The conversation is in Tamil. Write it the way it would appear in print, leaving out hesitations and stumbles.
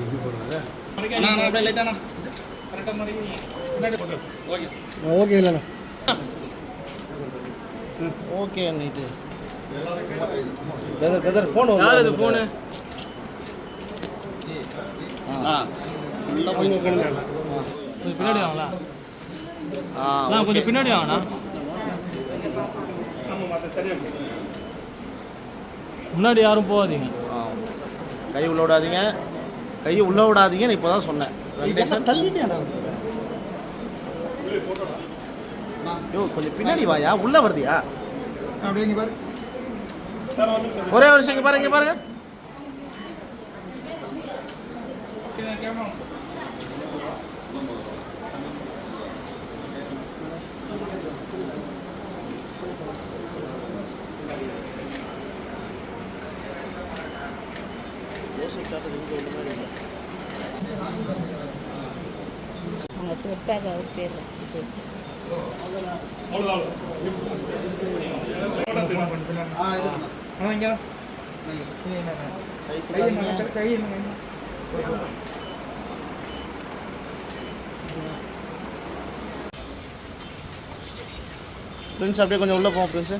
எப்படி போடுறாரு அப்படியே லைட்டாண்ணா கரெக்டாக மாதிரி பின்னாடி போட்டு ஓகே ஓகே இல்லைண்ணா ஓகே நீட்டு பிரதர் ஃபோன் யார் இது ஃபோனு? கொஞ்சம் பின்னாடி வாங்களா? கொஞ்சம் பின்னாடி வாங்கண்ணா. முன்னாடி யாரும் போகாதீங்க. கை உள்ள விடாதீங்க, கையை உள்ள விடாதீங்கன்னு இப்போ தான் சொன்னேன். யோ கொஞ்சம் பின்னாடி வாயா, உள்ள வருதியா? ஒரே வருஷம் இங்கே பாருங்க, இங்கே பாருங்க. ஃப்ரெண்ட்ஸ் அப்படியே கொஞ்சம் உள்ளே போவோம் ஃப்ரெண்ட்ஸு.